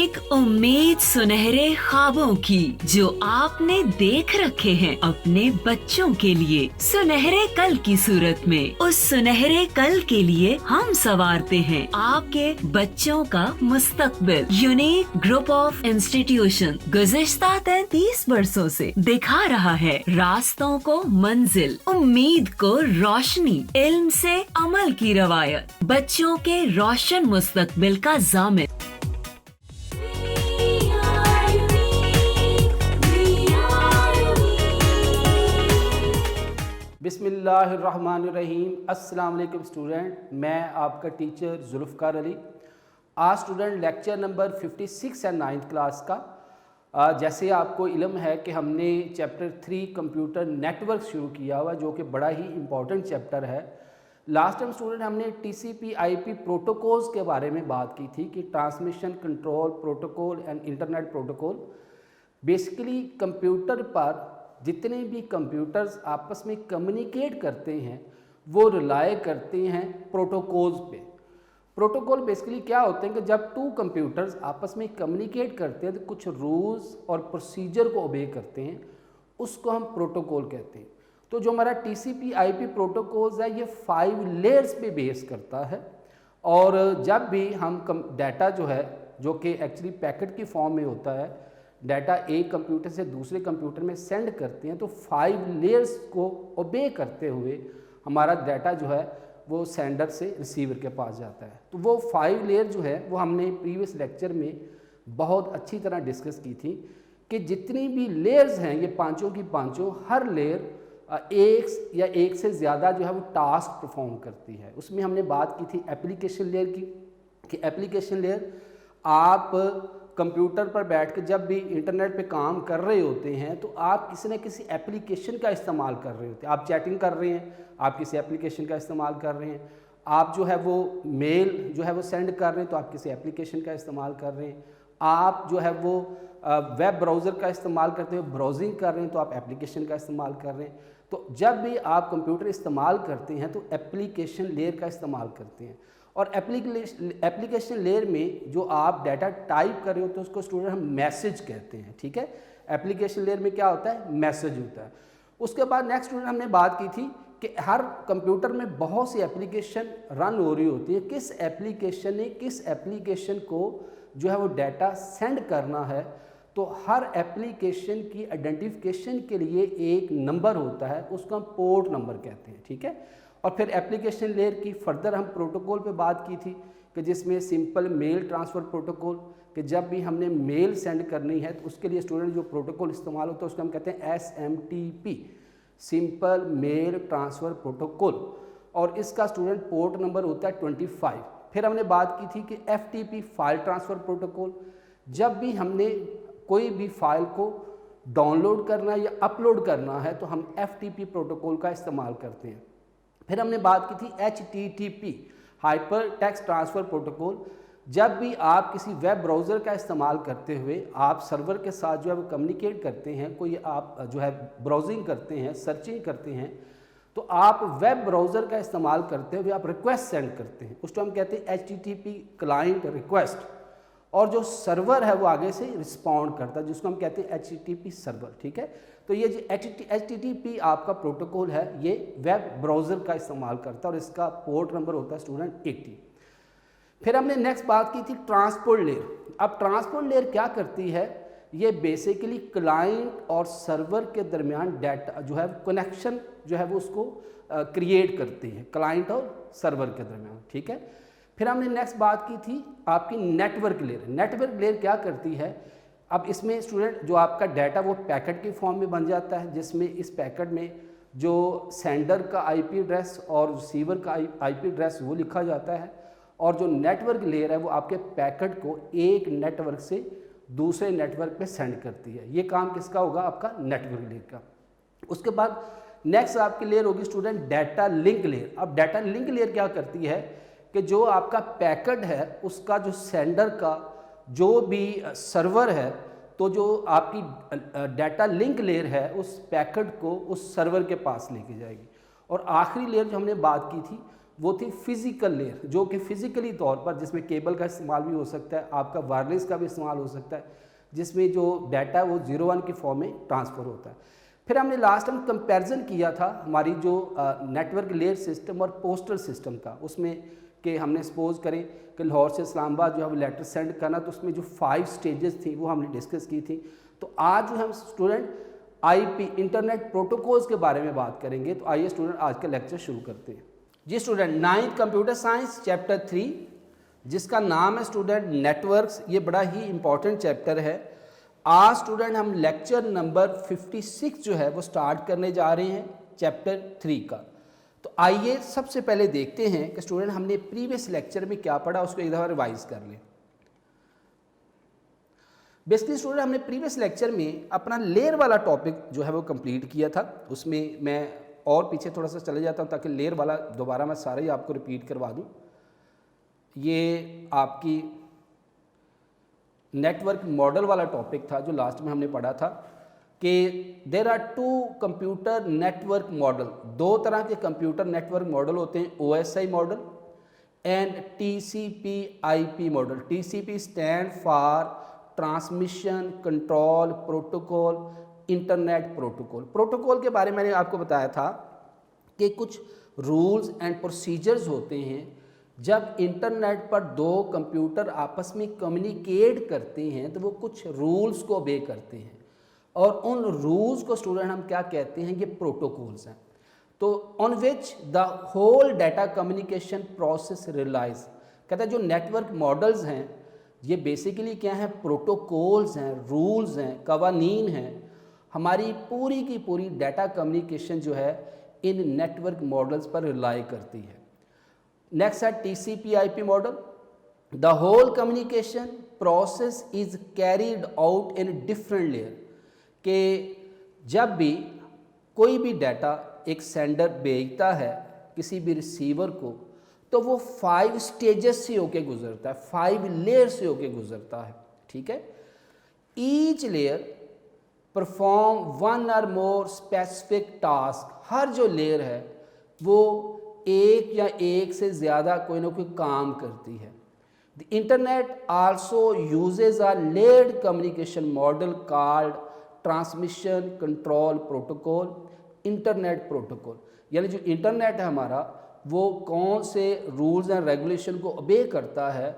एक उम्मीद सुनहरे ख्वाबों की जो आपने देख रखे हैं अपने बच्चों के लिए, सुनहरे कल की सूरत में। उस सुनहरे कल के लिए हम संवारते हैं आपके बच्चों का मुस्तकबिल। यूनिक ग्रुप ऑफ इंस्टीट्यूशन गुज़िश्ता 33 वर्षों से दिखा रहा है रास्तों को मंजिल, उम्मीद को रोशनी, इल्म से अमल की रवायत, बच्चों के रोशन मुस्तकबिल का जामिन। बिस्मिल्लाहिर्रहमानिर्रहीम। अस्सलाम वालेकुम स्टूडेंट, मैं आपका टीचर जुल्फ़कार अली। आज स्टूडेंट लेक्चर नंबर 56 है 9th क्लास का। जैसे आपको इल्म है कि हमने चैप्टर 3 कंप्यूटर नेटवर्क शुरू किया हुआ, जो कि बड़ा ही इम्पॉर्टेंट चैप्टर है। लास्ट टाइम स्टूडेंट हमने TCP/IP प्रोटोकॉल्स के बारे में बात की थी कि transmission control protocol and internet protocol. Basically computer पर जितने भी कंप्यूटर्स आपस में कम्युनिकेट करते हैं वो रिलाय करते हैं प्रोटोकॉल्स पे। प्रोटोकॉल बेसिकली क्या होते हैं कि जब टू कंप्यूटर्स आपस में कम्युनिकेट करते हैं तो कुछ रूल्स और प्रोसीजर को ओबे करते हैं, उसको हम प्रोटोकॉल कहते हैं। तो जो हमारा TCP/IP प्रोटोकॉल्स है ये 5 लेयर्स पे बेस करता है। और जब भी हम डाटा जो है, जो कि एक्चुअली पैकेट की फॉर्म में होता है, डाटा एक कंप्यूटर से दूसरे कंप्यूटर में सेंड करते हैं, तो 5 लेयर्स को ओबे करते हुए हमारा डाटा जो है वो सेंडर से रिसीवर के पास जाता है। तो वो 5 लेयर जो है वो हमने प्रीवियस लेक्चर में बहुत अच्छी तरह डिस्कस की थी कि जितनी भी लेयर्स हैं ये पांचों की पांचों, हर लेयर एक या एक से ज़्यादा जो है वो टास्क परफॉर्म करती है। उसमें हमने बात की थी एप्लीकेशन लेयर की, कि एप्लीकेशन लेयर आप कंप्यूटर पर बैठ के जब भी इंटरनेट पे काम कर रहे होते हैं तो आप किसी न किसी एप्लीकेशन का इस्तेमाल कर रहे होते हैं। आप चैटिंग कर रहे हैं, आप किसी एप्लीकेशन का इस्तेमाल कर रहे हैं। आप जो है वो मेल जो है वो सेंड कर रहे हैं तो आप किसी एप्लीकेशन का इस्तेमाल कर रहे हैं। आप जो है वो वेब ब्राउज़र का इस्तेमाल करते हुए ब्राउजिंग कर रहे हैं तो आप एप्लीकेशन का इस्तेमाल कर रहे हैं। तो जब भी आप कंप्यूटर इस्तेमाल करते हैं तो एप्लीकेशन लेयर का इस्तेमाल करते हैं। और एप्लीकेशन लेयर में जो आप डाटा टाइप कर रहे हो तो उसको स्टूडेंट हम मैसेज कहते हैं, ठीक है। एप्लीकेशन लेयर में क्या होता है, मैसेज होता है। उसके बाद नेक्स्ट स्टूडेंट हमने बात की थी कि हर कंप्यूटर में बहुत सी एप्लीकेशन रन हो रही होती है। किस एप्लीकेशन ने किस एप्लीकेशन को जो है वो डाटा सेंड करना है, तो हर एप्लीकेशन की आइडेंटिफिकेशन के लिए एक नंबर होता है, उसको हम पोर्ट नंबर कहते हैं, ठीक है। और फिर एप्लीकेशन लेयर की फर्दर हम प्रोटोकॉल पे बात की थी कि जिसमें सिंपल मेल ट्रांसफ़र प्रोटोकॉल, कि जब भी हमने मेल सेंड करनी है तो उसके लिए स्टूडेंट जो प्रोटोकॉल इस्तेमाल होता है उसको हम कहते हैं SMTP, simple mail transfer protocol. और इसका स्टूडेंट पोर्ट नंबर होता है 25। फिर हमने बात की थी कि FTP फाइल ट्रांसफ़र प्रोटोकॉल, जब भी हमने कोई भी फाइल को डाउनलोड करना या अपलोड करना है तो हम FTP प्रोटोकॉल का इस्तेमाल करते हैं। फिर हमने बात की थी HTTP hyper text transfer protocol, जब भी आप किसी वेब ब्राउज़र का इस्तेमाल करते हुए आप सर्वर के साथ जो है वो कम्युनिकेट करते हैं, कोई आप जो है ब्राउजिंग करते हैं, सर्चिंग करते हैं, तो आप वेब ब्राउज़र का इस्तेमाल करते हुए आप रिक्वेस्ट सेंड करते हैं, उसको हम कहते हैं HTTP क्लाइंट रिक्वेस्ट। और जो सर्वर है वो आगे से रिस्पॉन्ड करता है, जिसको हम कहते हैं HTTP सर्वर, ठीक है। तो ये जो HTTP आपका प्रोटोकॉल है ये वेब ब्राउज़र का इस्तेमाल करता है और इसका पोर्ट नंबर होता है स्टूडेंट 80। फिर हमने नेक्स्ट बात की थी ट्रांसपोर्ट लेयर। अब ट्रांसपोर्ट लेयर क्या करती है, ये बेसिकली क्लाइंट और सर्वर के दरमियान डाटा जो है कनेक्शन जो है वो उसको क्रिएट करती है, क्लाइंट और सर्वर के दरमियान, ठीक है। फिर हमने नेक्स्ट बात की थी आपकी नेटवर्क लेयर। नेटवर्क लेयर क्या करती है, अब इसमें स्टूडेंट जो आपका डाटा वो पैकेट की फॉर्म में बन जाता है, जिसमें इस पैकेट में जो सेंडर का IP एड्रेस और रिसीवर का IP एड्रेस वो लिखा जाता है। और जो नेटवर्क लेयर है वो आपके पैकेट को एक नेटवर्क से दूसरे नेटवर्क पे सेंड करती है। ये काम किसका होगा, आपका नेटवर्क लेयर का। उसके बाद नेक्स्ट आपकी लेयर होगी स्टूडेंट डाटा लिंक लेयर। अब डाटा लिंक लेयर क्या करती है कि जो आपका पैकेट है उसका जो सेंडर का जो भी सर्वर है, तो जो आपकी डाटा लिंक लेयर है उस पैकेट को उस सर्वर के पास लेके जाएगी। और आखिरी लेयर जो हमने बात की थी वो थी फिज़िकल लेयर, जो कि फिज़िकली तौर पर जिसमें केबल का इस्तेमाल भी हो सकता है, आपका वायरलेस का भी इस्तेमाल हो सकता है, जिसमें जो डाटा है वो 0-1 की फॉर्म में ट्रांसफ़र होता है। फिर हमने लास्ट टाइम कंपैरिजन किया था हमारी जो नेटवर्क लेयर सिस्टम और पोस्टल सिस्टम का, उसमें कि हमने सपोज करें कि लाहौर से इस्लामाबाद जो है लेटर सेंड करना, तो उसमें जो 5 स्टेजेस थी वो हमने डिस्कस की थी। तो आज जो हम स्टूडेंट आईपी इंटरनेट प्रोटोकॉल्स के बारे में बात करेंगे। तो आइए स्टूडेंट आज का लेक्चर शुरू करते हैं। जी student, 9th computer science chapter 3 जिसका नाम है स्टूडेंट नेटवर्क्स, ये बड़ा ही इंपॉर्टेंट चैप्टर है। आज स्टूडेंट हम लेक्चर नंबर 56 जो है वो स्टार्ट करने जा रहे हैं चैप्टर 3 का। तो आइए सबसे पहले देखते हैं कि स्टूडेंट हमने प्रीवियस लेक्चर में क्या पढ़ा, उसको एक दफ़ा रिवाइज कर लें। बेसिकली स्टूडेंट हमने प्रीवियस लेक्चर में अपना लेयर वाला टॉपिक जो है वो कंप्लीट किया था। उसमें मैं और पीछे थोड़ा सा चले जाता हूँ ताकि लेयर वाला दोबारा मैं सारा ही आपको रिपीट करवा दूँ। ये आपकी नेटवर्क मॉडल वाला टॉपिक था जो लास्ट में हमने पढ़ा था कि there are 2 computer network model. 2 तरह के कंप्यूटर नेटवर्क मॉडल होते हैं, OSI model and TCP/IP model. TCP stand for transmission control protocol internet protocol. Protocol के बारे में मैंने आपको बताया था कि कुछ रूल्स एंड प्रोसीजर्स होते हैं जब इंटरनेट पर 2 कंप्यूटर आपस में कम्युनिकेट करते हैं तो वो कुछ रूल्स को ओबे करते हैं, और उन रूल्स को स्टूडेंट हम क्या कहते हैं, ये प्रोटोकॉल्स हैं। तो on which the whole data communication process relies. कहता है जो नेटवर्क मॉडल्स हैं ये बेसिकली क्या है, प्रोटोकॉल्स हैं, रूल्स हैं, कवानीन हैं। हमारी पूरी की पूरी डाटा कम्युनिकेशन जो है इन नेटवर्क मॉडल्स पर रिलाई करती है। नेक्स्ट है TCP/IP model. The whole communication process is carried out in different layer. कि जब भी कोई भी डाटा एक सेंडर भेजता है किसी भी रिसीवर को, तो वो 5 स्टेजेस से होके गुजरता है, 5 लेयर से होके गुजरता है। ठीक है, ईच लेयर परफॉर्म 1 और मोर स्पेसिफिक टास्क। हर जो लेयर है वो एक या एक से ज़्यादा कोई ना कोई काम करती है। The internet also usage a layered communication model called transmission control protocol internet protocol. यानी जो इंटरनेट है हमारा वो कौन से रूल्स एंड रेगुलेशन को ओबे करता है,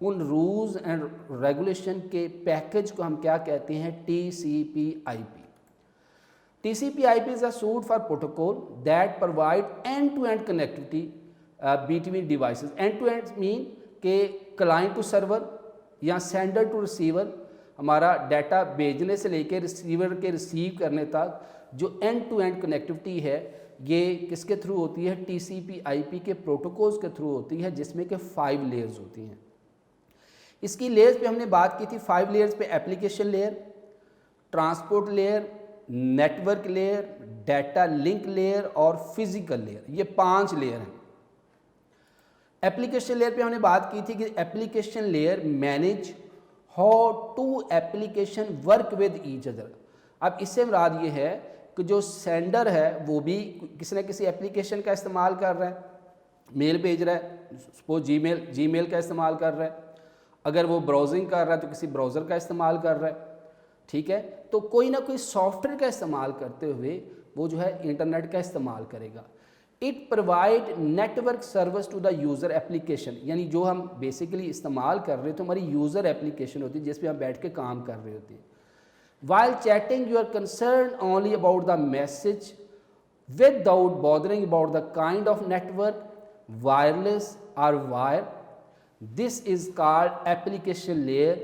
उन रूल्स एंड रेगुलेशन के पैकेज को हम क्या कहते हैं, TCP/IP। TCP/IP is a suite for protocol that provide end-to-end connectivity between devices. End-to-end mean कि client to server या sender to receiver, हमारा डाटा भेजने से लेकर रिसीवर के रिसीव करने तक जो end-to-end कनेक्टिविटी है ये किसके थ्रू होती है, TCP/IP के प्रोटोकॉल्स के थ्रू होती है, जिसमें कि 5 लेयर्स होती हैं। इसकी लेयर्स पे हमने बात की थी, 5 लेयर्स पे application layer, transport layer, network layer, data link layer और फिजिकल लेयर। ये 5 लेयर हैं। एप्लीकेशन लेयर पे हमने बात की थी कि application layer manage how 2 application work with each other. अब इससे मुराद ये है कि जो सेंडर है वो भी किसी न किसी एप्लीकेशन का इस्तेमाल कर रहा है, मेल भेज रहा है, सपोज जीमेल का इस्तेमाल कर रहा है, अगर वो ब्राउजिंग कर रहा है तो किसी ब्राउज़र का इस्तेमाल कर रहा है। ठीक है, तो कोई ना कोई सॉफ्टवेयर का इस्तेमाल करते हुए वो जो है इंटरनेट का इस्तेमाल करेगा। It provide network service to the user application. यानी जो हम बेसिकली इस्तेमाल कर रहे हैं तो हमारी यूज़र एप्लीकेशन होती है जिस पे हम बैठ के काम कर रहे होते हैं। While chatting, you are concerned only about the message without bothering about the kind of network, wireless or wire. This is called application layer,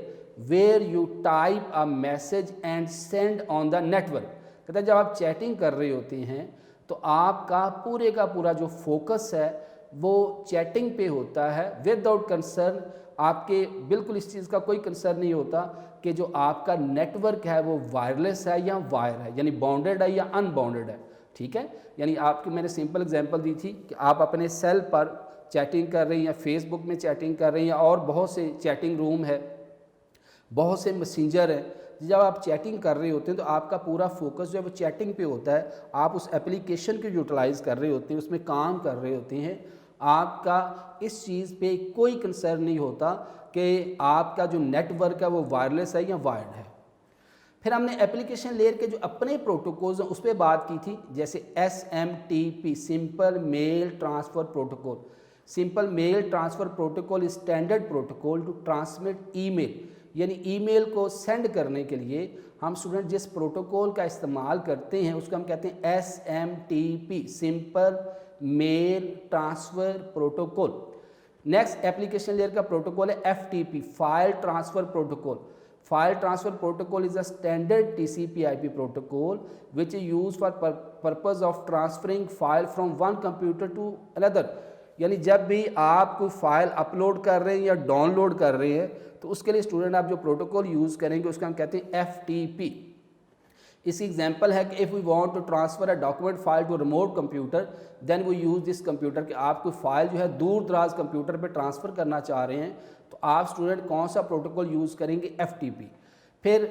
where you type a message and send on the network. कहता है जब आप chatting कर रहे होते हैं तो आपका पूरे का पूरा जो फोकस है वो चैटिंग पे होता है, विदाउट कंसर्न। आपके बिल्कुल इस चीज़ का कोई कंसर्न नहीं होता कि जो आपका नेटवर्क है वो वायरलेस है या वायर है, यानी बाउंडेड है या अनबाउंडेड है। ठीक है, यानी आपकी मैंने सिंपल एग्जांपल दी थी कि आप अपने सेल पर चैटिंग कर रही हैं, फेसबुक में चैटिंग कर रही हैं, और बहुत से चैटिंग रूम है, बहुत से मैसेंजर हैं। जब आप चैटिंग कर रहे होते हैं तो आपका पूरा फोकस जो है वो चैटिंग पे होता है, आप उस एप्लीकेशन को यूटिलाइज़ कर रहे होते हैं, उसमें काम कर रहे होते हैं, आपका इस चीज़ पे कोई कंसर्न नहीं होता कि आपका जो नेटवर्क है वो वायरलेस है या वायर्ड है। फिर हमने एप्लीकेशन लेयर के जो अपने प्रोटोकॉल्स हैं उस पर बात की थी, जैसे SMTP simple mail transfer protocol. Simple mail transfer protocol is standard protocol to transmit email, यानी ईमेल को सेंड करने के लिए हम स्टूडेंट जिस प्रोटोकॉल का इस्तेमाल करते हैं उसको हम कहते हैं SMTP simple mail transfer protocol. Next application layer का प्रोटोकॉल है FTP file transfer protocol. File transfer protocol is a standard TCP/IP protocol which is used for purpose of transferring file from one computer to another। यानी जब भी आप कोई file upload कर रहे हैं या डाउनलोड कर रहे हैं तो उसके लिए स्टूडेंट आप जो प्रोटोकॉल यूज़ करेंगे उसका हम कहते हैं FTP। इसकी एग्जांपल है कि if we want to transfer a document file to remote computer then we use this computer, कि आप कोई फाइल जो है दूर दराज कंप्यूटर पे ट्रांसफ़र करना चाह रहे हैं तो आप स्टूडेंट कौन सा प्रोटोकॉल यूज़ करेंगे? FTP। फिर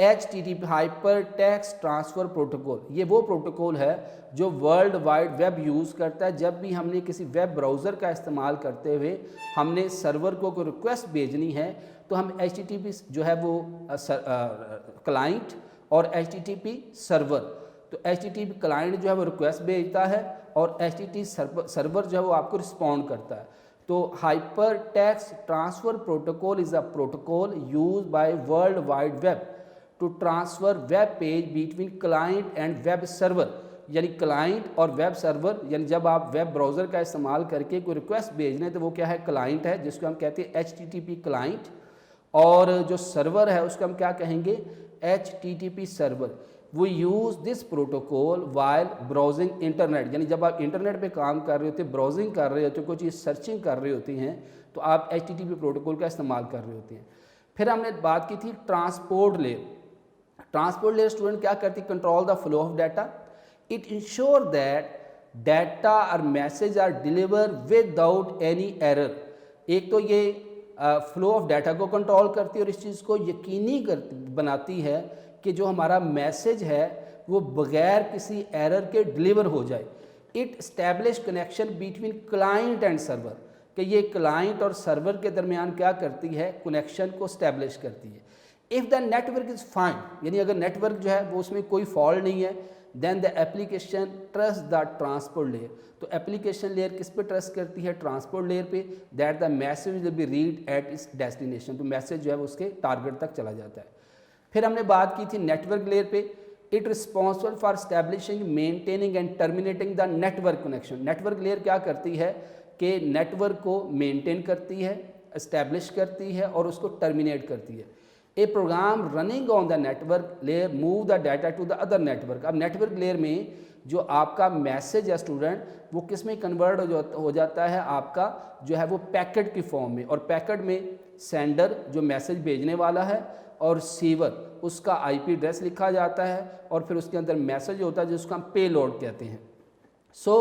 HTTP hyper text transfer protocol, ये वो प्रोटोकॉल है जो वर्ल्ड वाइड वेब यूज़ करता है। जब भी हमने किसी वेब ब्राउज़र का इस्तेमाल करते हुए हमने सर्वर को कोई रिक्वेस्ट भेजनी है तो हम HTTP जो है वो क्लाइंट और HTTP सर्वर, तो HTTP क्लाइंट जो है वो रिक्वेस्ट भेजता है और HTTP सर्वर जो है वो आपको रिस्पॉन्ड करता है। तो hyper text transfer protocol is a protocol used by world wide web two transfer web page between client and web server, यानी क्लाइंट और वेब सर्वर, यानी जब आप वेब ब्राउज़र का इस्तेमाल करके कोई रिक्वेस्ट भेज रहे हैं तो वो क्या है? क्लाइंट है, जिसको हम कहते हैं HTTP क्लाइंट, और जो सर्वर है उसको हम क्या कहेंगे? HTTP server. वो use this protocol while browsing internet, यानी जब आप इंटरनेट पे काम कर रहे होते, ब्राउजिंग कर रहे होते, कोई चीज़ सर्चिंग कर रहे होती हैं तो आप HTTP प्रोटोकॉल का इस्तेमाल कर रहे होते हैं। फिर हमने बात की थी transport layer. Transport layer student क्या करती? Control the flow of data. It ensure that data और message are deliver without any error. एक तो ये फ्लो ऑफ डाटा को कंट्रोल करती है और इस चीज़ को यकीनी बनाती है कि जो हमारा मैसेज है वो बगैर किसी एरर के डिलीवर हो जाए। It establish connection between client and server, कि ये क्लाइंट और सर्वर के दरमियान क्या करती है? कनेक्शन को स्टैब्लिश करती है। If the network is fine, यानी अगर नेटवर्क जो है वो उसमें कोई फॉल्ट नहीं है, then the application trust the transport layer. तो एप्लीकेशन लेयर किस पे ट्रस्ट करती है? ट्रांसपोर्ट लेयर पे, that the message will be read at its destination, तो मैसेज जो है वो उसके टारगेट तक चला जाता है। फिर हमने बात की थी नेटवर्क लेयर पे। It responsible for establishing maintaining and terminating the network connection. Network layer क्या करती है कि नेटवर्क को मेंटेन करती है, इस्टेब्लिश करती है और उसको टर्मिनेट करती है। A program running on the network layer move the data to the other network. अब नेटवर्क लेयर में जो आपका मैसेज है स्टूडेंट वो किस में कन्वर्ट हो जाता है? आपका जो है वो पैकेट की फॉर्म में, और पैकेट में सेंडर जो मैसेज भेजने वाला है और रिसीवर उसका IP एड्रेस लिखा जाता है और फिर उसके अंदर मैसेज होता है जिसको हम पेलोड कहते हैं। So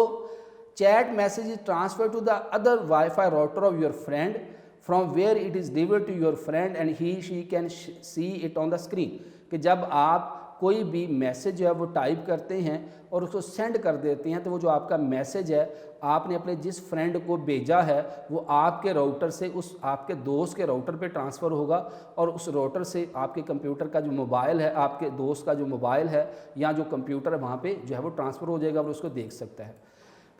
chat message is transfer to the other WiFi router of your friend from where it is delivered to your friend and he she can see it on the screen, कि जब आप कोई भी message जो है वो type करते हैं और उसको सेंड कर देते हैं तो वो जो आपका मैसेज है आपने अपने जिस फ्रेंड को भेजा है वो आपके राउटर से उस आपके दोस्त के राउटर पे ट्रांसफ़र होगा और उस राउटर से आपके कंप्यूटर का जो मोबाइल है, आपके दोस्त का जो मोबाइल है या जो कंप्यूटर है वहाँ पे जो है वो ट्रांसफ़र हो जाएगा और उसको देख सकता है।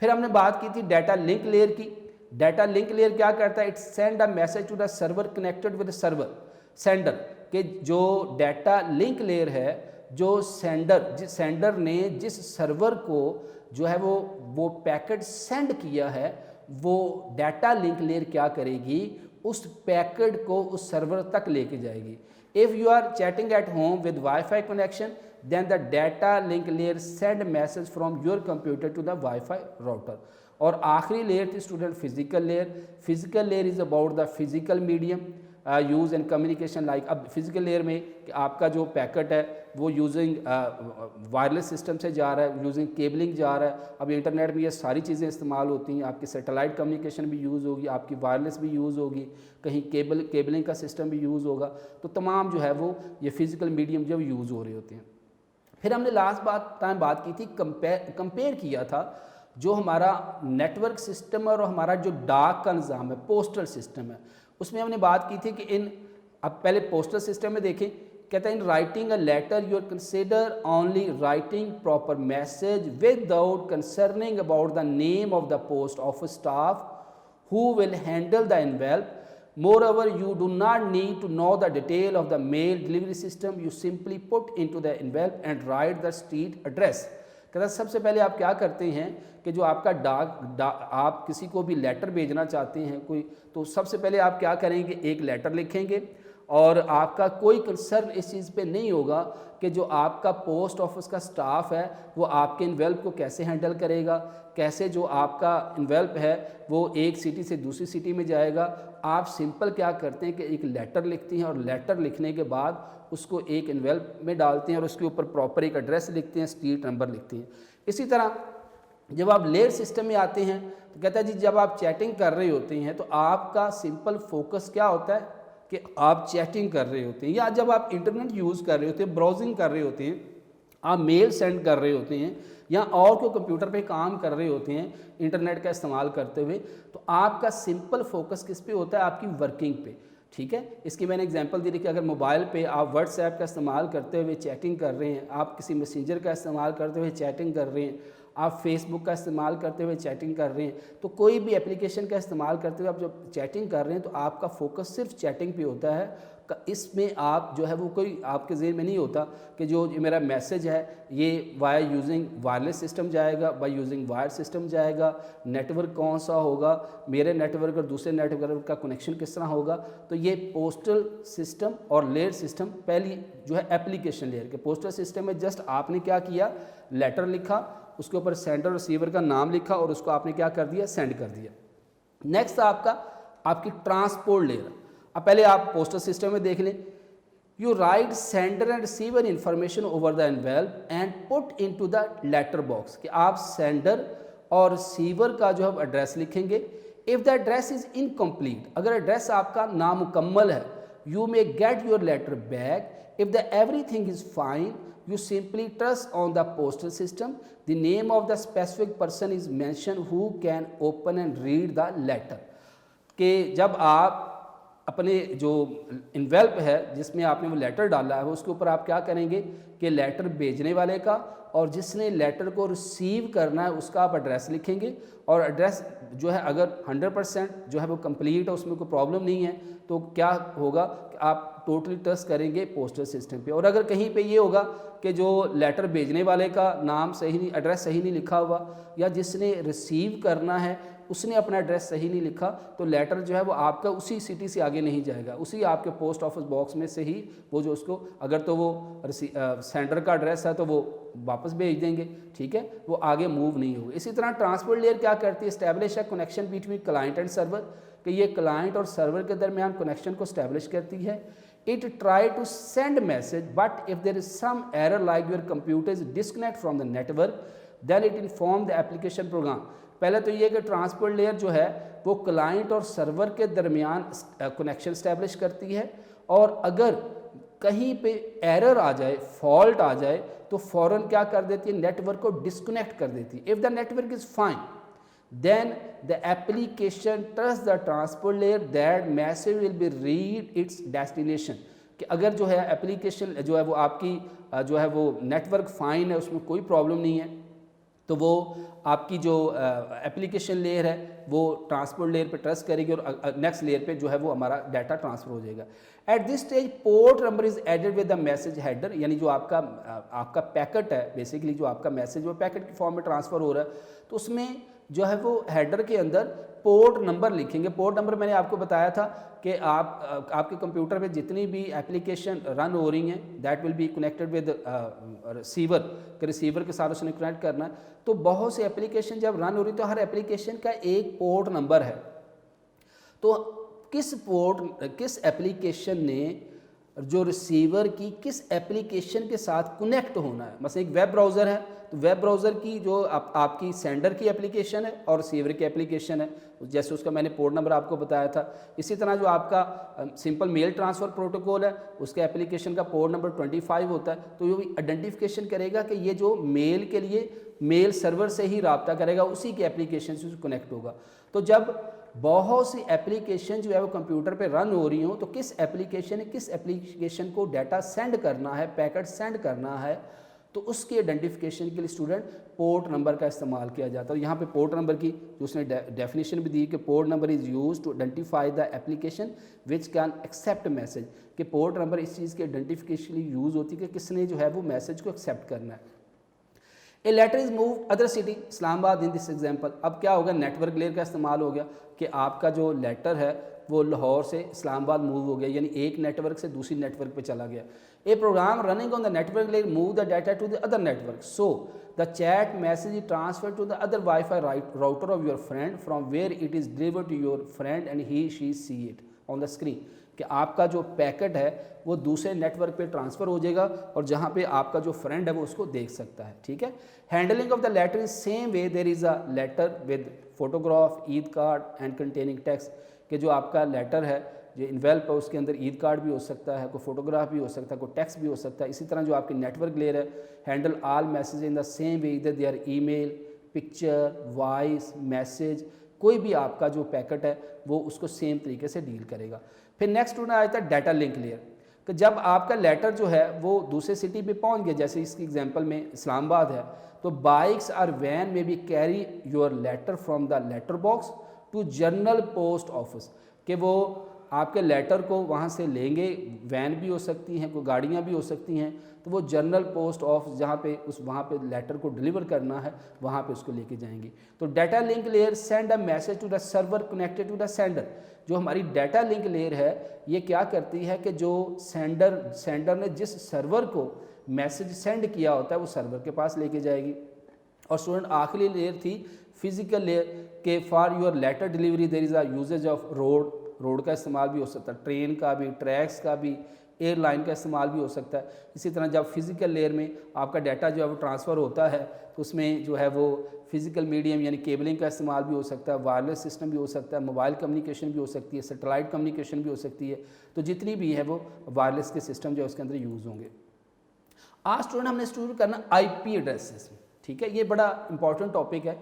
फिर हमने बात की थी डाटा लिंक लेयर की। डाटा लिंक लेयर क्या करता है? It send a message to the server connected with server sender, के जो डाटा लिंक लेयर है, जो सेंडर ने जिस सर्वर को जो है वो पैकेट सेंड किया है वो डाटा लिंक लेयर क्या करेगी? उस पैकेट को उस सर्वर तक लेके जाएगी। If you are chatting at home with wifi connection then the data link layer send message from your computer to the wifi router. और आखिरी लेयर थी student physical layer. Physical layer is about the physical medium use and communication like. अब physical layer में कि आपका जो packet है वो यूजिंग वायरलेस सिस्टम से जा रहा है, यूजिंग केबलिंग जा रहा है। अब इंटरनेट में ये सारी चीज़ें इस्तेमाल होती हैं, आपकी सैटेलाइट कम्युनिकेशन भी यूज़ होगी, आपकी वायरलेस भी यूज़ होगी, कहीं केबलिंग का सिस्टम भी यूज़ होगा, तो तमाम जो है वो ये फिज़िकल मीडियम जो यूज़ हो रहे होते हैं। फिर हमने लास्ट टाइम बात की थी कंपेयर किया था जो हमारा नेटवर्क सिस्टम और हमारा जो डाक का निज़ाम है, पोस्टल सिस्टम है, उसमें हमने बात की थी कि अब पहले पोस्टल सिस्टम में देखें, कहता है in writing a letter you consider only writing proper message without concerning about the name of the post office staff who will handle the envelope. Moreover, you do not need to know the detail of the mail delivery system. You simply put into the envelope and write the street address. कहता सबसे पहले आप क्या करते हैं कि जो आपका आप किसी को भी लेटर भेजना चाहते हैं कोई, तो सबसे पहले आप क्या करेंगे, एक लेटर लिखेंगे और आपका कोई कंसर्न इस चीज़ पे नहीं होगा कि जो आपका पोस्ट ऑफिस का स्टाफ है वो आपके इन्वेल्प को कैसे हैंडल करेगा, कैसे जो आपका इन्वेल्प है वो एक सिटी से दूसरी सिटी में जाएगा। आप सिंपल क्या करते हैं कि एक लेटर लिखती हैं और लेटर लिखने के बाद उसको एक इन्वेल्प में डालते हैं और उसके ऊपर प्रॉपर एक एड्रेस लिखते हैं, स्ट्रीट नंबर लिखते हैं। इसी तरह जब आप लेयर सिस्टम में आते हैं तो कहता है जी जब आप चैटिंग कर रहे होते हैं तो आपका सिंपल फोकस क्या होता है कि आप चैटिंग कर रहे होते हैं, या जब आप इंटरनेट यूज़ कर रहे होते हैं, ब्राउजिंग कर रहे होते हैं, आप मेल सेंड कर रहे होते हैं या और कोई कंप्यूटर पे काम कर रहे होते हैं इंटरनेट का इस्तेमाल करते हुए, तो आपका सिंपल फोकस किस पे होता है, आपकी वर्किंग पे। ठीक है, इसकी मैंने एग्जांपल दी थी कि अगर मोबाइल पे आप व्हाट्सएप का इस्तेमाल करते हुए चैटिंग कर रहे हैं, आप किसी मैसेंजर का इस्तेमाल करते हुए चैटिंग कर रहे हैं, आप फेसबुक का इस्तेमाल करते हुए चैटिंग कर रहे हैं, तो कोई भी एप्लीकेशन का इस्तेमाल करते हुए आप जब चैटिंग कर रहे हैं तो आपका फोकस सिर्फ चैटिंग पे होता है। इसमें आप जो है वो कोई आपके ज़हन में नहीं होता कि जो मेरा मैसेज है ये वाया यूजिंग वायरलेस सिस्टम जाएगा, बाय यूजिंग वायर सिस्टम जाएगा, नेटवर्क कौन सा होगा, मेरे नेटवर्क और दूसरे नेटवर्क का कनेक्शन किस तरह होगा। तो ये पोस्टल सिस्टम और लेयर सिस्टम पहली जो है एप्लीकेशन लेयर के। पोस्टल सिस्टम में जस्ट आपने क्या किया, लेटर लिखा, उसके ऊपर सेंडर और रिसीवर का नाम लिखा और उसको आपने क्या कर दिया, सेंड कर दिया। नेक्स्ट आपकी ट्रांसपोर्ट लेयर। अब पहले आप पोस्टल सिस्टम में देख लें, you write sender and receiver information over the envelope and put into the letter box, कि आप सेंडर और रिसीवर का जो है एड्रेस लिखेंगे। If the address is incomplete, अगर एड्रेस आपका नामुकम्मल है, you may get your letter back. If the everything is fine, you simply trust on the postal system. The name of the specific person is mentioned who can open and read the letter. कि जब आप अपने जो envelope है जिसमें आपने वो letter डाला है उसके ऊपर आप क्या करेंगे कि लेटर भेजने वाले का और जिसने लेटर को रिसीव करना है उसका आप एड्रेस लिखेंगे। और एड्रेस जो है अगर 100% जो है वो कंप्लीट है, उसमें कोई प्रॉब्लम नहीं है, तो क्या होगा कि आप टोटली ट्रस्ट करेंगे पोस्टल सिस्टम पे। और अगर कहीं पे ये होगा कि जो लेटर भेजने वाले का नाम सही नहीं, एड्रेस सही नहीं लिखा हुआ, या जिसने रिसीव करना है उसने अपना एड्रेस सही नहीं लिखा, तो लेटर जो है वो आपका उसी सिटी से आगे नहीं जाएगा, उसी आपके पोस्ट ऑफिस बॉक्स में से ही वो जो उसको, अगर तो वो सेंडर का एड्रेस है तो वो वापस भेज देंगे, ठीक है, वो आगे मूव नहीं होगा। इसी तरह ट्रांसपोर्ट लेयर क्या करती है, इस्टेब्लिश है connection between client and server, कि ये क्लाइंट और सर्वर के दरमियान कनेक्शन को इस्टेब्लिश करती है। It try to send message, but if there is some error like your computer is disconnect from the network, then it inform the application program. पहले तो ये कि ट्रांसपोर्ट लेयर जो है वो क्लाइंट और सर्वर के दरमियान कनेक्शन इस्टेब्लिश करती है, और अगर कहीं पे एरर आ जाए, फॉल्ट आ जाए, तो फ़ौरन क्या कर देती है, नेटवर्क को डिस्कनेक्ट कर देती है। If the network is fine, then the application trusts the transport layer that message will be read its destination, कि अगर जो है एप्लीकेशन जो है वो आपकी जो है वो नेटवर्क फाइन है, उसमें कोई प्रॉब्लम नहीं है, तो वो आपकी जो एप्लीकेशन लेयर है वो ट्रांसपोर्ट लेयर पे ट्रस्ट करेगी और नेक्स्ट लेयर पे जो है वो हमारा डाटा ट्रांसफ़र हो जाएगा। At this stage port number is added with the message header, यानी जो आपका पैकेट है, बेसिकली जो आपका मैसेज वो पैकेट के फॉर्म में ट्रांसफ़र हो रहा है, तो उसमें जो है वो हेडर के अंदर पोर्ट नंबर लिखेंगे। पोर्ट नंबर मैंने आपको बताया था कि आपके कंप्यूटर पे जितनी भी एप्लीकेशन रन हो रही हैं that will be connected with receiver, कि रिसीवर के साथ उसने कनेक्ट करना है। तो बहुत सी एप्लीकेशन जब रन हो रही तो हर एप्लीकेशन का एक पोर्ट नंबर है, तो किस एप्लीकेशन ने जो रिसीवर की किस एप्लीकेशन के साथ कनेक्ट होना है। मतलब एक वेब ब्राउज़र है तो वेब ब्राउज़र की जो आपकी सेंडर की एप्लीकेशन है और रिसीवर की एप्लीकेशन है, जैसे उसका मैंने पोर्ट नंबर आपको बताया था। इसी तरह जो आपका सिंपल मेल ट्रांसफ़र प्रोटोकॉल है उसके एप्लीकेशन का पोर्ट नंबर 25 होता है। तो ये आइडेंटिफिकेशन करेगा कि ये जो मेल के लिए मेल सर्वर से ही रब्ता करेगा, उसी के एप्लीकेशन से कनेक्ट होगा। तो जब बहुत सी एप्लीकेशन जो है वो कंप्यूटर पे रन हो रही हो तो किस एप्लीकेशन को डाटा सेंड करना है, पैकेट सेंड करना है, तो उसके आइडेंटिफिकेशन के लिए स्टूडेंट पोर्ट नंबर का इस्तेमाल किया जाता है। और यहाँ पे पोर्ट नंबर की जो उसने डेफिनेशन भी दी कि port number is use to identify the application which can accept message, कि पोर्ट नंबर इस चीज़ के आइडेंटिफिकेशन के लिए यूज़ होती है कि किसने जो है वो मैसेज को एक्सेप्ट करना है। A letter is move other city, Islamabad in this example. अब क्या होगा, नेटवर्क लेयर का इस्तेमाल हो गया कि आपका जो लेटर है वो लाहौर से इस्लामाबाद मूव हो गया, यानी एक नेटवर्क से दूसरी नेटवर्क पे चला गया। A program running on the network layer move the data to the other network, so the chat message is transfer to the other WiFi router of your friend from where it is delivered to your friend and he she see it on the screen, कि आपका जो packet है वो दूसरे network पे transfer हो जाएगा और जहाँ पे आपका जो फ्रेंड है वो उसको देख सकता है। ठीक है। Handling of the letter is same way, there is a letter with photograph, Eid card and containing text, कि जो आपका लेटर है जो इन्वेल्प है उसके अंदर ईद कार्ड भी हो सकता है, कोई फोटोग्राफ भी हो सकता है, कोई टेक्स्ट भी हो सकता है। इसी तरह जो आपकी नेटवर्क लेयर है, handle all message in the same way, इधर they are email, picture, voice message, कोई भी आपका जो पैकेट है वो उसको सेम तरीके से डील करेगा। फिर नेक्स्ट स्टूडेंट आया था डाटा लिंक लेयर, कि जब आपका लेटर जो है वो दूसरे सिटी पे पहुंच गया, जैसे इसकी एग्जांपल में इस्लामाबाद है, तो बाइक्स और वैन में भी carry your letter from the letter box to general post office, कि वो आपके लेटर को वहाँ से लेंगे, वैन भी हो सकती हैं, कोई गाड़ियाँ भी हो सकती हैं, तो वो जनरल पोस्ट ऑफिस जहाँ पे वहाँ पे लेटर को डिलीवर करना है वहाँ पे उसको लेके जाएंगे। तो data link layer send a message to the server connected to the sender. जो हमारी डाटा लिंक लेयर है ये क्या करती है कि जो सेंडर ने जिस सर्वर को मैसेज सेंड किया होता है वो सर्वर के पास लेके जाएगी। और स्टूडेंट आखिरी लेयर थी फिजिकल लेयर, के for your letter delivery there is a uses of road का इस्तेमाल भी हो सकता है, ट्रेन का भी, ट्रैक्स का भी, एयरलाइन का इस्तेमाल भी हो सकता है। इसी तरह जब फिज़िकल लेयर में आपका डाटा जो है वो ट्रांसफ़र होता है तो उसमें जो है वो फिज़िकल मीडियम यानी केबलिंग का इस्तेमाल भी हो सकता है, वायरलेस सिस्टम भी हो सकता है, मोबाइल कम्युनिकेशन भी हो सकती है, सैटेलाइट कम्युनिकेशन भी हो सकती है। तो जितनी भी है वो वायरलेस के सिस्टम जो है उसके अंदर यूज़ होंगे। आज स्टूडेंट हमने स्टूडेंट करना IP एड्रेसेस। ठीक है, ये बड़ा इंपॉर्टेंट टॉपिक है।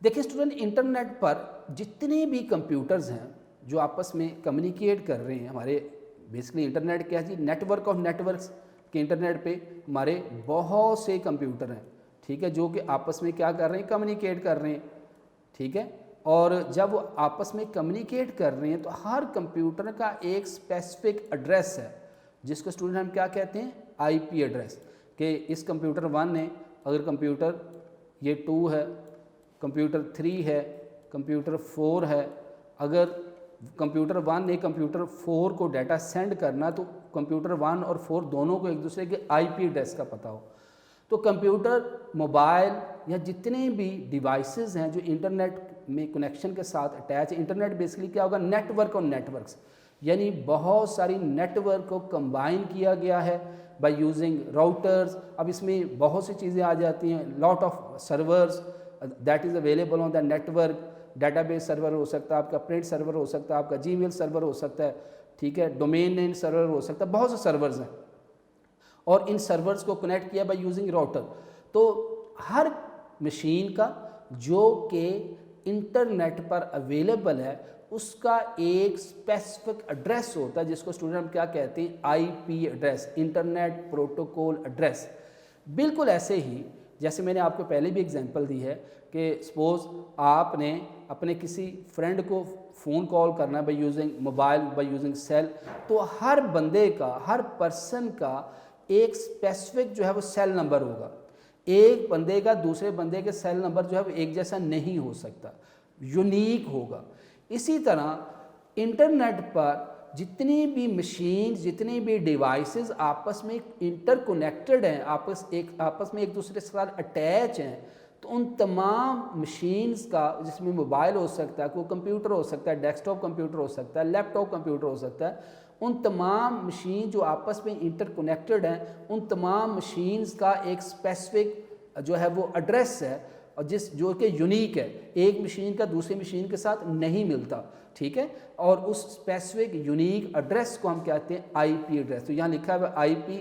देखिए स्टूडेंट, इंटरनेट पर जितने भी कंप्यूटर्स हैं जो आपस में कम्युनिकेट कर रहे हैं, हमारे बेसिकली इंटरनेट क्या है जी, नेटवर्क ऑफ नेटवर्क्स के इंटरनेट पे हमारे बहुत से कंप्यूटर हैं। ठीक है, जो कि आपस में क्या कर रहे हैं, कम्युनिकेट कर रहे हैं। ठीक है, और जब वो आपस में कम्युनिकेट कर रहे हैं तो हर कंप्यूटर का एक स्पेसिफिक एड्रेस है जिसको स्टूडेंट हम क्या कहते हैं, IP एड्रेस। कि इस कंप्यूटर 1 ने, अगर कंप्यूटर ये 2 है, कंप्यूटर 3 है, कंप्यूटर 4 है, अगर कंप्यूटर 1 ने कंप्यूटर 4 को डाटा सेंड करना तो कंप्यूटर 1 और 4 दोनों को एक दूसरे के IP एड्रेस का पता हो। तो कंप्यूटर, मोबाइल या जितने भी डिवाइसेस हैं जो इंटरनेट में कनेक्शन के साथ अटैच है, इंटरनेट बेसिकली क्या होगा, नेटवर्क और नेटवर्क्स, यानी बहुत सारी नेटवर्क को कंबाइन किया गया है बाय यूजिंग राउटर्स। अब इसमें बहुत सी चीज़ें आ जाती हैं, lot of servers that is available on the network. Database server हो सकता है आपका, प्रिंट सर्वर हो सकता है आपका, जीमेल सर्वर हो सकता है, ठीक है, डोमेन नेम सर्वर हो सकता है, बहुत से सर्वर्स हैं और इन सर्वर्स को कनेक्ट किया बाय यूजिंग राउटर। तो हर मशीन का जो कि इंटरनेट पर अवेलेबल है उसका एक स्पेसिफिक एड्रेस होता है जिसको स्टूडेंट हम क्या कहते हैं, IP address, internet protocol address. बिल्कुल ऐसे ही जैसे मैंने आपको पहले भी एग्जांपल दी है कि सपोज़ आपने अपने किसी फ्रेंड को फ़ोन कॉल करना है by using mobile, by using cell, तो हर बंदे का, हर पर्सन का एक स्पेसिफिक जो है वो सेल नंबर होगा। एक बंदे का दूसरे बंदे के सेल नंबर जो है वो एक जैसा नहीं हो सकता, यूनिक होगा। इसी तरह इंटरनेट पर जितनी भी मशीन, जितनी भी डिवाइसेस आपस में इंटरकनेक्टेड हैं, आपस में एक दूसरे के साथ अटैच हैं, तो उन तमाम मशीन्स का, जिसमें मोबाइल हो सकता है, कोई कंप्यूटर हो सकता है, डेस्कटॉप कंप्यूटर हो सकता है, लैपटॉप कंप्यूटर हो सकता है, उन तमाम मशीन जो आपस में इंटरकनेक्टेड हैं, उन तमाम मशीन्स का एक स्पेसिफिक जो है वो एड्रेस है, और जो कि यूनिक है, एक मशीन का दूसरी मशीन के साथ नहीं मिलता, ठीक है। और उस स्पेसिफिक यूनिक एड्रेस को हम कहते हैं आईपी एड्रेस। तो यहाँ लिखा है IP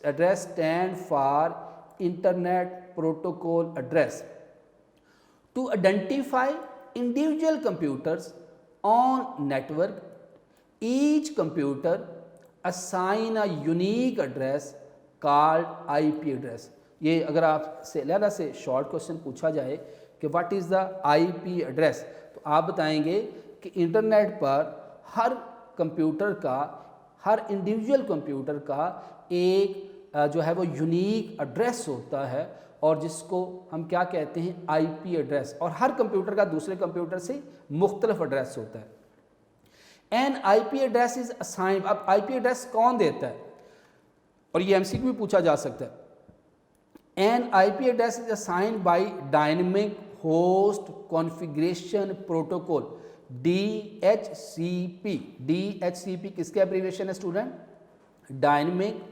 address stand for internet protocol address to identify individual computers on network. Each computer assign a unique address called IP address. ये अगर आपसे लहरा से शॉर्ट क्वेश्चन पूछा जाए कि what is the IP address, तो आप बताएंगे कि इंटरनेट पर हर कंप्यूटर का, हर इंडिविजुअल कंप्यूटर का एक जो है वो यूनिक एड्रेस होता है, और जिसको हम क्या कहते हैं आईपी एड्रेस, और हर कंप्यूटर का दूसरे कंप्यूटर से मुख्तलिफ एड्रेस होता है। N IP address is assigned. अब आईपी एड्रेस कौन देता है, और ये एमसीक्यू भी पूछा जा सकता है। N IP address is assigned by dynamic host configuration protocol, DHCP। DHCP किसके एब्रीविएशन है student? Dynamic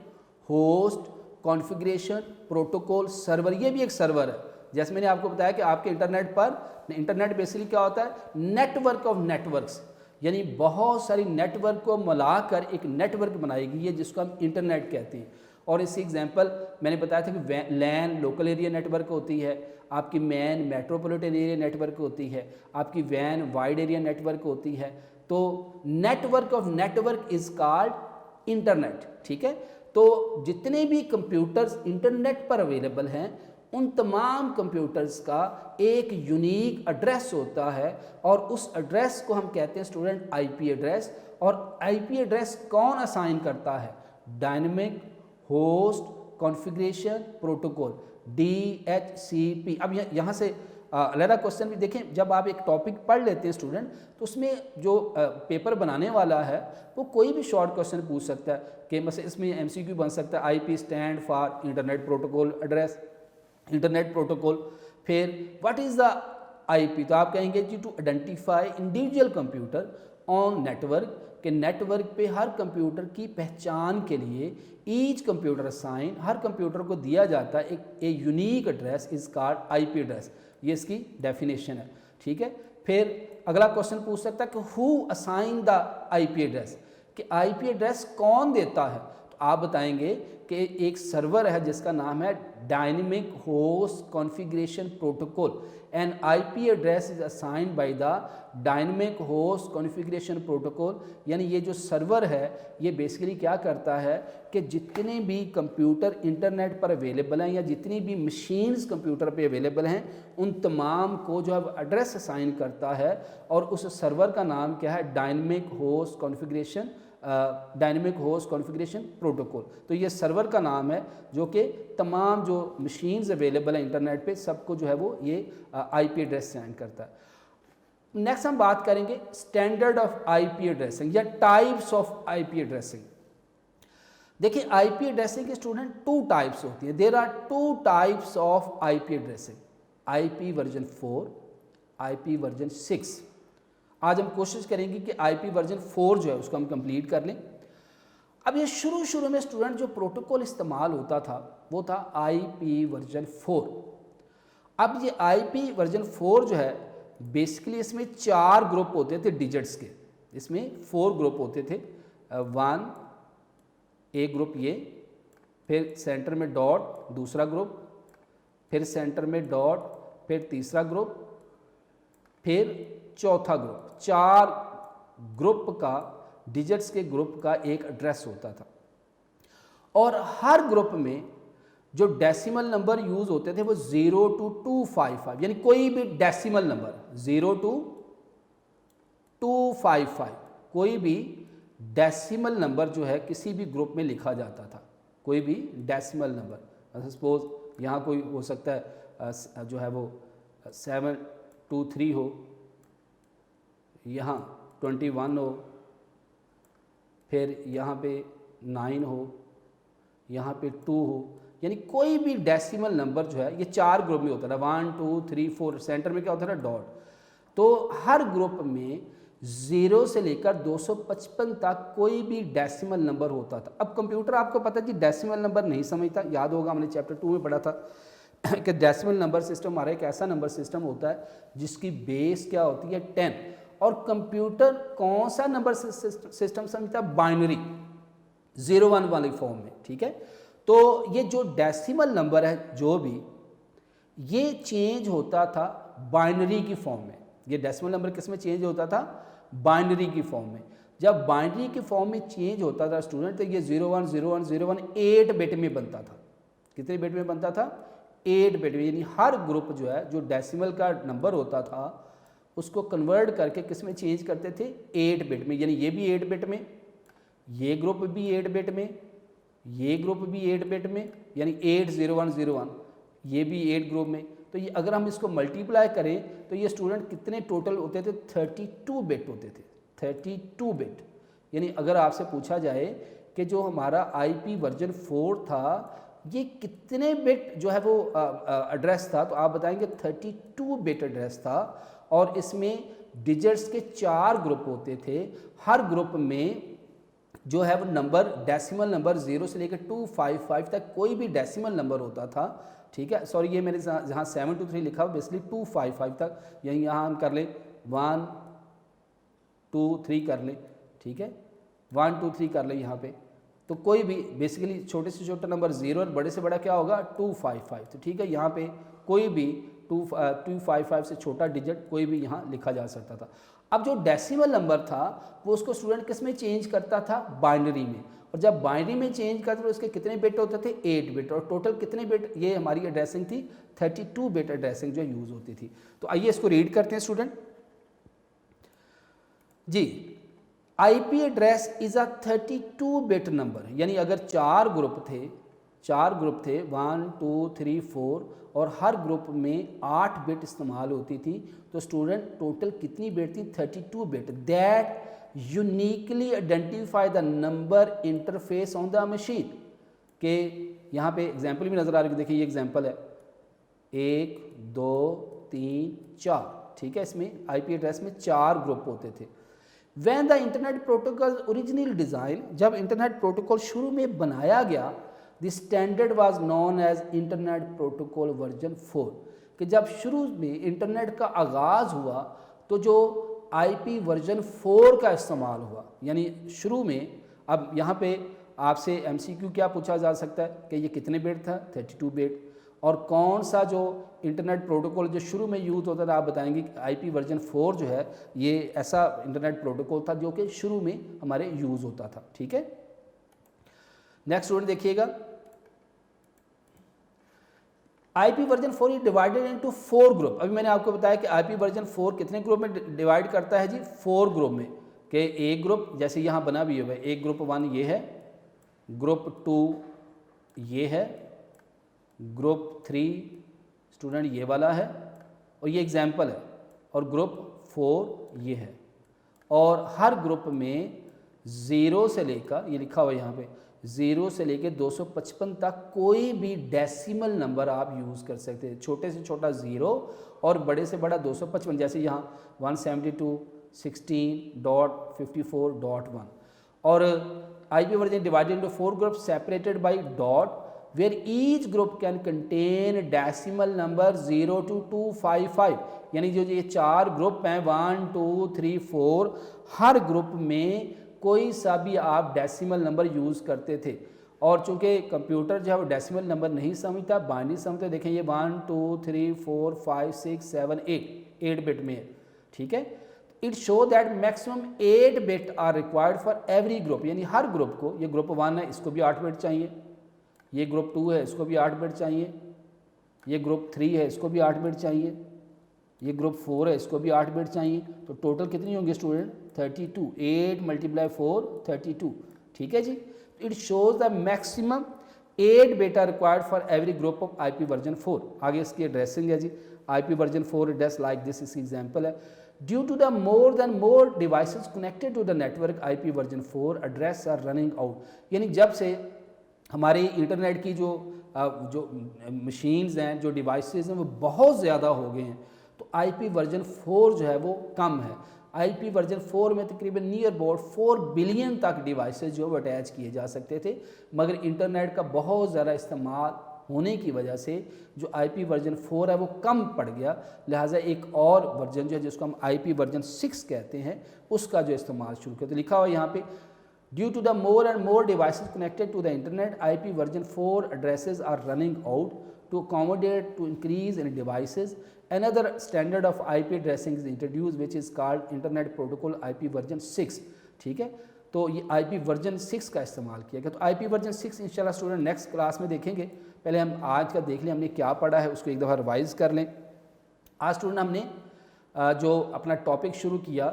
host configuration protocol server. ये भी एक सर्वर है। जैसे मैंने आपको बताया कि आपके इंटरनेट पर, इंटरनेट बेसिकली क्या होता है? नेटवर्क ऑफ नेटवर्क्स, यानी बहुत सारी नेटवर्क को मिलाकर एक नेटवर्क बनाई गई है जिसको हम इंटरनेट कहते हैं। और इसी एग्जांपल मैंने बताया था कि लैन लोकल एरिया नेटवर्क होती है, आपकी मैन मेट्रोपॉलिटन एरिया नेटवर्क होती है, आपकी वैन वाइड एरिया नेटवर्क होती है। तो network of network is called internet, ठीक है। तो जितने भी कंप्यूटर्स इंटरनेट पर अवेलेबल हैं, उन तमाम कंप्यूटर्स का एक यूनिक एड्रेस होता है, और उस एड्रेस को हम कहते हैं स्टूडेंट आईपी एड्रेस। और आईपी एड्रेस कौन असाइन करता है? Dynamic host configuration protocol, DHCP। अब यहाँ से अलग क्वेश्चन भी देखें, जब आप एक टॉपिक पढ़ लेते हैं स्टूडेंट, तो उसमें जो पेपर बनाने वाला है वो कोई भी शॉर्ट क्वेश्चन पूछ सकता है कि मतलब इसमें एमसीक्यू बन सकता है IP stand for internet protocol address, internet protocol. फिर व्हाट इज़ द आईपी, तो आप कहेंगे जी to identify individual computer on network, कि नेटवर्क पे हर कंप्यूटर की पहचान के लिए ईच कंप्यूटर असाइन, हर कंप्यूटर को दिया जाता है एक unique address is called IP address. ये इसकी डेफिनेशन है, ठीक है। फिर अगला क्वेश्चन पूछ सकता है कि who assign the IP address, कि आईपी एड्रेस कौन देता है। तो आप बताएंगे कि एक सर्वर है जिसका नाम है dynamic host configuration protocol, and IP address is assigned by the dynamic host configuration protocol. यानी ये जो सर्वर है ये बेसिकली क्या करता है कि जितने भी कंप्यूटर इंटरनेट पर अवेलेबल हैं, या जितनी भी मशीन्स कंप्यूटर पे अवेलेबल हैं, उन तमाम को जो है एड्रेस असाइन करता है, और उस सर्वर का नाम क्या है? Dynamic host configuration protocol. तो ये सर्वर का नाम है जो कि तमाम जो मशीन्स अवेलेबल है इंटरनेट पे सबको जो है वो ये आईपी एड्रेस साइन करता है। नेक्स्ट हम बात करेंगे स्टैंडर्ड ऑफ आईपी एड्रेसिंग या टाइप्स ऑफ आईपी एड्रेसिंग। देखिए आईपी एड्रेसिंग के स्टूडेंट 2 टाइप्स होती है। There are 2 types of IP addressing, IP version 4, IP version 6। आज हम कोशिश करेंगे कि आईपी वर्जन 4 जो है उसको हम कंप्लीट कर लें। अब ये शुरू में स्टूडेंट जो प्रोटोकॉल इस्तेमाल होता था वो था आईपी वर्जन 4। अब ये आईपी वर्जन 4 जो है बेसिकली इसमें 4 ग्रुप होते थे डिजिट्स के, इसमें 4 ग्रुप होते थे। 1 एक ग्रुप, ये फिर सेंटर में डॉट दूसरा ग्रुप, फिर सेंटर में डॉट, फिर तीसरा ग्रुप, फिर चौथा ग्रुप। 4 ग्रुप का, डिजिट्स के ग्रुप का एक एड्रेस होता था, और हर ग्रुप में जो डेसिमल नंबर यूज होते थे वो 0 to 255, यानी कोई भी डेसिमल नंबर 0 to 255 कोई भी डेसिमल नंबर जो है किसी भी ग्रुप में लिखा जाता था, कोई भी डेसिमल नंबर। सपोज यहाँ कोई हो सकता है जो है वो 723 हो, यहाँ 21 हो, फिर यहाँ पे 9 हो, यहाँ पे 2 हो, यानी कोई भी डेसिमल नंबर जो है ये 4 ग्रुप में होता था, 1 2 3 4। सेंटर में क्या होता था? डॉट। तो हर ग्रुप में 0 से लेकर 255 तक कोई भी डेसिमल नंबर होता था। अब कंप्यूटर आपको पता है जी डेसिमल नंबर नहीं समझता, याद होगा हमने चैप्टर 2 में पढ़ा था कि डेसिमल नंबर सिस्टम हमारा एक ऐसा नंबर सिस्टम होता है जिसकी बेस क्या होती है 10, और कंप्यूटर कौन सा नंबर सिस्टम समझता है, बाइनरी 0-1 वाली फॉर्म में, ठीक है। तो ये जो डेसिमल नंबर है जो भी, ये चेंज होता था बाइनरी की फॉर्म में। ये डेसिमल नंबर किस में चेंज होता था, बाइनरी की फॉर्म में। जब बाइनरी की फॉर्म में चेंज होता था स्टूडेंट, तो ये 01 01 01 8 बिट में बनता था। कितने बिट में बनता था, 8 बिट में, यानी हर ग्रुप जो है जो डेसिमल का नंबर होता था उसको कन्वर्ट करके किस में चेंज करते थे, 8 बिट में। यानी ये भी 8 बिट में, ये ग्रुप भी 8 बिट में, ये ग्रुप भी 8 बिट में, यानी 8 01 01, ये भी 8 ग्रुप में। तो ये अगर हम इसको मल्टीप्लाई करें तो ये स्टूडेंट कितने टोटल होते थे, 32 बिट होते थे, 32 बिट। यानी अगर आपसे पूछा जाए कि जो हमारा IP वर्जन 4 था ये कितने बिट जो है वो एड्रेस था, तो आप बताएंगे 32 बिट एड्रेस था, और इसमें डिजिट्स के 4 ग्रुप होते थे। हर ग्रुप में जो है वो नंबर डेसिमल नंबर 0 से लेकर 255 तक कोई भी डेसिमल नंबर होता था, ठीक है। सॉरी, ये मैंने जहाँ 7 to 3 लिखा हुआ बेसिकली 255 तक, यही यहाँ हम कर लें 1 2 3 कर लें, ठीक है, 1 2 3 कर लें यहाँ पे। तो कोई भी बेसिकली छोटे से छोटा नंबर 0 और बड़े से बड़ा क्या होगा 255, तो ठीक है, यहाँ पे कोई भी 255 से छोटा डिजिट कोई भी यहाँ लिखा जा सकता था। अब जो डेसिमल नंबर था वो उसको स्टूडेंट किस में चेंज करता था, बाइनरी में, और जब बाइनरी में चेंज करते तो उसके कितने बिट होते थे, 8 बिट, और टोटल कितने बिट, ये हमारी एड्रेसिंग थी 32 बिट एड्रेसिंग जो यूज़ होती थी। तो आइए इसको रीड करते हैं student ji. IP address is a 32 bit number, यानी अगर 4 ग्रुप थे 1 2 3 4 और हर ग्रुप में 8 बिट इस्तेमाल होती थी, तो स्टूडेंट टोटल कितनी बिट थी, 32 bit. That uniquely identify the number interface on the machine. के यहाँ पे एग्जाम्पल भी नज़र आ रही है, देखिए ये एग्जाम्पल है 1 2 3 4, ठीक है। इसमें IP एड्रेस में 4 ग्रुप होते थे। When the internet protocol original design, जब इंटरनेट प्रोटोकॉल शुरू में बनाया गया, the standard was known as internet protocol version 4, कि जब शुरू में इंटरनेट का आगाज़ हुआ तो जो IP वर्जन 4 का इस्तेमाल हुआ, यानी शुरू में। अब यहाँ पे आपसे MCQ क्या पूछा जा सकता है कि ये कितने बिट था, 32 बिट, और कौन सा जो इंटरनेट प्रोटोकॉल जो शुरू में यूज़ होता था, आप बताएंगे कि IP वर्जन 4 जो है ये ऐसा इंटरनेट प्रोटोकॉल था जो कि शुरू में हमारे यूज़ होता था, ठीक है। नेक्स्ट स्टूडेंट देखिएगा, IP version 4 is divided into 4 group. अभी मैंने आपको बताया कि IP वर्जन 4 कितने ग्रुप में डिवाइड करता है जी, 4 ग्रुप में। कि एक ग्रुप जैसे यहाँ बना भी है, एक ग्रुप 1 ये है, ग्रुप 2 ये है, ग्रुप 3 स्टूडेंट ये वाला है, और ये एग्जाम्पल है, और ग्रुप 4 ये है। और हर ग्रुप में 0 से लेकर, ये लिखा हुआ है यहाँ पे, 0 से लेकर 255 तक कोई भी डेसिमल नंबर आप यूज़ कर सकते हैं। छोटे से छोटा 0 और बड़े से बड़ा 255, जैसे यहाँ 172 16.54.1। और IP version divided into 4 group separated by dot, where each group can contain decimal number 0 to 255, यानी जो ये 4 ग्रुप हैं 1 2 3 4, हर ग्रुप में कोई सा भी आप डेसिमल नंबर यूज़ करते थे। और चूंकि कंप्यूटर जो है वो डेसिमल नंबर नहीं समझता, बाइनरी समझते, देखें ये 1 2 3 4 5 6 7 8 बिट में है, ठीक है। It show that maximum 8 bit are required for every group, यानी हर ग्रुप को, ये ग्रुप 1 है इसको भी 8 बिट चाहिए, ये ग्रुप 2 है इसको भी 8 बिट चाहिए, ये ग्रुप 3 है इसको भी 8 बिट चाहिए, ये ग्रुप 4 है इसको भी 8 बिट चाहिए। तो टोटल कितनी होंगे स्टूडेंट, 32, 8 × 4 32, ठीक है जी। It shows the maximum 8 bit are required for every group of IP version 4। आगे इसकी एड्रेसिंग है जी, IP version 4 address like this, इसकी एग्जाम्पल है। Due to the more than more devices connected to the network, IP version 4 address are running out, यानी जब से हमारी इंटरनेट की जो मशीन्स हैं, जो डिवाइसेस हैं वो बहुत ज़्यादा हो गए हैं, तो IP वर्जन 4 जो है वो कम है। IP वर्जन 4 में तकरीबन नियर अबाउट 4 बिलियन तक डिवाइसेस जो अटैच किए जा सकते थे, मगर इंटरनेट का बहुत ज़्यादा इस्तेमाल होने की वजह से जो IP वर्जन 4 है वो कम पड़ गया, लिहाजा एक और वर्जन जो है जिसको हम IP वर्जन 6 कहते हैं उसका जो इस्तेमाल शुरू किया। तो लिखा हुआ यहाँ पे due to the more and more devices connected to the internet IP version 4 addresses are running out to accommodate to increase in devices another standard of IP addressing is introduced which is called internet protocol IP version 6। ठीक है, तो ये IP version 6 का इस्तेमाल किया गया। तो IP version 6 इंशाल्लाह स्टूडेंट नेक्स्ट क्लास में देखेंगे। पहले हम आज का देख लें हमने क्या पढ़ा है, उसको एक दफ़ा रिवाइज कर लें। आज स्टूडेंट हमने जो अपना टॉपिक शुरू किया,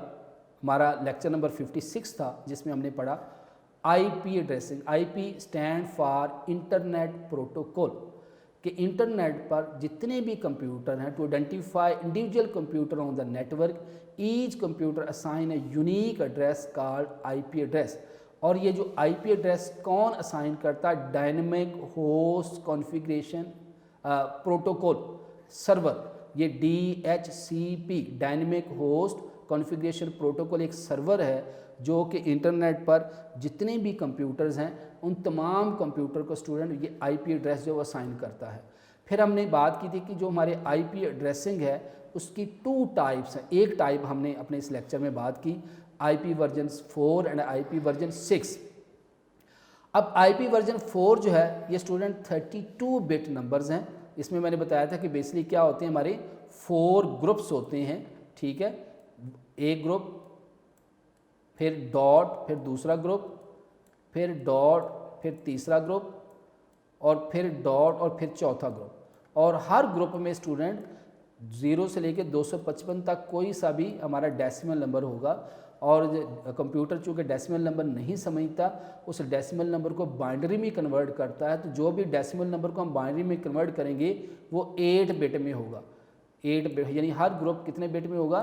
हमारा लेक्चर नंबर 56 था, जिसमें हमने पढ़ा IP addressing. IP stand for internet protocol, कि इंटरनेट पर जितने भी कंप्यूटर हैं, to identify individual computer on the network, each computer assign a unique address called IP address. और ये जो IP एड्रेस कौन असाइन करता है? Dynamic host configuration protocol server, ये DHCP dynamic host configuration protocol एक सर्वर है जो कि इंटरनेट पर जितने भी कंप्यूटर्स हैं उन तमाम कंप्यूटर को स्टूडेंट ये IP एड्रेस जो असाइन करता है। फिर हमने बात की थी कि जो हमारे IP एड्रेसिंग है उसकी 2 टाइप्स हैं। एक टाइप हमने अपने इस लेक्चर में बात की IP version 4 and IP version 6। अब IP वर्जन 4 जो है ये स्टूडेंट 32 बिट नंबर्स हैं। इसमें मैंने बताया था कि बेसिकली क्या होते हैं, हमारे 4 ग्रुप्स होते हैं। ठीक है, एक ग्रुप, फिर डॉट, फिर दूसरा ग्रुप, फिर डॉट, फिर तीसरा ग्रुप, और फिर डॉट, और फिर चौथा ग्रुप। और हर ग्रुप में स्टूडेंट 0 से लेकर 255 तक कोई सा भी हमारा डेसिमल नंबर होगा। और कंप्यूटर चूँकि डेसिमल नंबर नहीं समझता, उस डेसिमल नंबर को बाइनरी में कन्वर्ट करता है। तो जो भी डेसिमल नंबर को हम बाइनरी में कन्वर्ट करेंगे वो 8 बिट में होगा। 8 बिट यानी हर ग्रुप कितने बिट में होगा?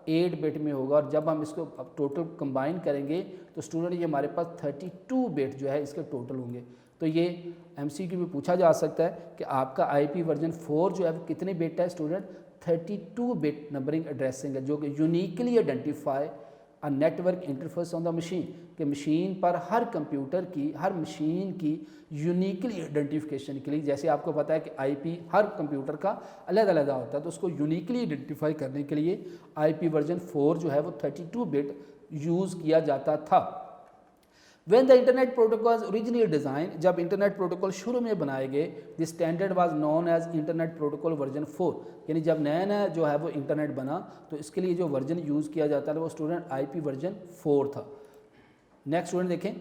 8 बिट में होगा। और जब हम इसको अब टोटल कंबाइन करेंगे तो स्टूडेंट ये हमारे पास 32 बिट जो है इसके टोटल होंगे। तो ये MCQ में पूछा जा सकता है कि आपका IP वर्जन 4 जो है वो कितने बिट है स्टूडेंट? 32 बिट नंबरिंग एड्रेसिंग है, जो कि uniquely identify a network interface on the machine, कि मशीन पर हर कंप्यूटर की, हर मशीन की यूनिकली आइडेंटिफिकेशन के लिए, जैसे आपको पता है कि IP हर कंप्यूटर का अलग अलग होता है, तो उसको यूनिकली आइडेंटिफाई करने के लिए IP वर्जन 4 जो है वो 32 बिट यूज़ किया जाता था। When the internet protocol was originally designed, जब इंटरनेट प्रोटोकॉल शुरू में बनाए गए, the standard was known as internet protocol version 4, यानी जब नया नया जो है वो इंटरनेट बना तो इसके लिए जो वर्जन यूज़ किया जाता है वो स्टूडेंट IP वर्जन 4 था। नेक्स्ट स्टूडेंट देखें,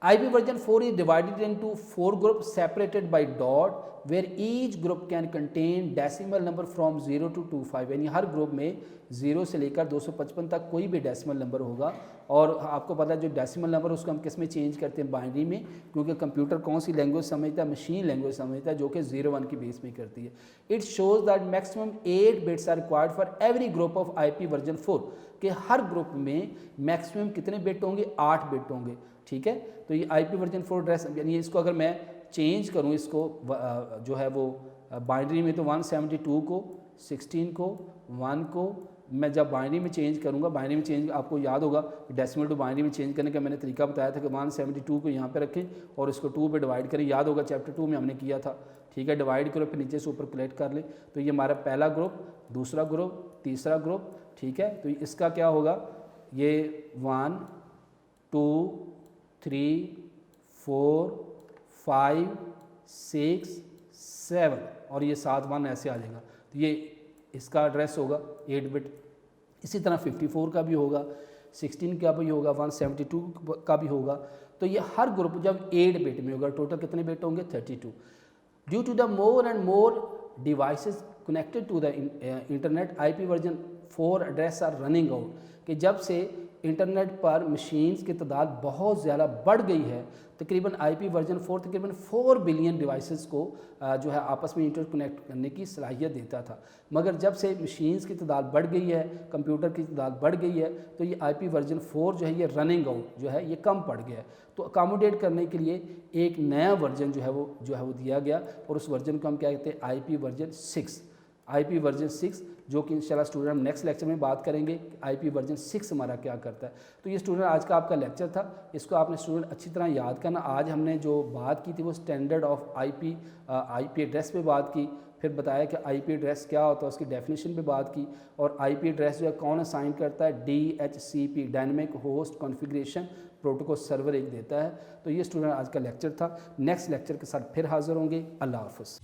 IP version 4 is divided into 4 group separated by dot, where each group can contain decimal number from 0 to 25, यानी हर ग्रुप में 0 से लेकर 255 तक कोई भी डेसिमल नंबर होगा। और आपको पता है जो डेसिमल नंबर उसको हम किस में चेंज करते हैं? बाइनरी में, क्योंकि कंप्यूटर कौन सी लैंग्वेज समझता है? मशीन लैंग्वेज समझता है, जो कि 0-1 की बेस में करती है। It shows that maximum 8 bits are required for every group of IP version 4, कि हर ग्रुप में मैक्सिमम कितने बिट होंगे? 8 बिट होंगे। ठीक है, तो ये IP वर्जन 4 एड्रेस, यानी इसको अगर मैं चेंज करूँ इसको जो है वो बाइनरी में, तो 172 को, 16 को, 1 को मैं जब बाइनरी में चेंज करूँगा, बाइनरी में चेंज आपको याद होगा डेसिमल टू बाइनरी में चेंज करने का मैंने तरीका बताया था कि 172 को यहाँ पे रखें और इसको 2 पे डिवाइड करें। याद होगा चैप्टर 2 में हमने किया था। ठीक है, डिवाइड करो फिर नीचे से ऊपर कलेक्ट कर लें। तो ये हमारा पहला ग्रुप, दूसरा ग्रुप, तीसरा ग्रुप। ठीक है, तो इसका क्या होगा? ये 1 2 3 4 5 6 7 और ये 7 1 ऐसे आ जाएगा। तो ये इसका एड्रेस होगा 8 बिट। इसी तरह 54 का भी होगा, 16 का भी होगा, 172 का भी होगा। तो ये हर ग्रुप जब 8 बिट में होगा, टोटल कितने बिट होंगे? 32। Due to the more and more devices connected to the internet, IP version 4 address are running out, कि जब से इंटरनेट पर मशीन्स की तादाद बहुत ज़्यादा बढ़ गई है, तकरीबन IP वर्जन 4 तकरीबन 4 बिलियन डिवाइसेस को जो है आपस में इंटरकनेक्ट करने की सलाहियत देता था। मगर जब से मशीन्स की तादाद बढ़ गई है, कंप्यूटर की तादाद बढ़ गई है, तो ये IP वर्जन 4 जो है ये रनिंग आउट जो है ये कम पड़ गया है। तो अकामोडेट करने के लिए एक नया वर्जन जो है वो दिया गया, और उस वर्जन को हम क्या कहते हैं? IP version 6। IP वर्जन 6 जो कि इंशाल्लाह स्टूडेंट हम नेक्स्ट लेक्चर में बात करेंगे IP वर्जन 6 हमारा क्या करता है। तो ये स्टूडेंट आज का आपका लेक्चर था, इसको आपने स्टूडेंट अच्छी तरह याद करना। आज हमने जो बात की थी वो स्टैंडर्ड ऑफ IP एड्रेस पे बात की, फिर बताया कि IP एड्रेस क्या होता है, उसकी डेफिनेशन पे बात की, और IP एड्रेस जो है कौन असाइन करता है, DHCP dynamic host configuration protocol server एक देता है। तो ये स्टूडेंट आज का लेक्चर था। नेक्स्ट लेक्चर के साथ फिर हाज़िर होंगे। अल्लाह हाफ़िज़।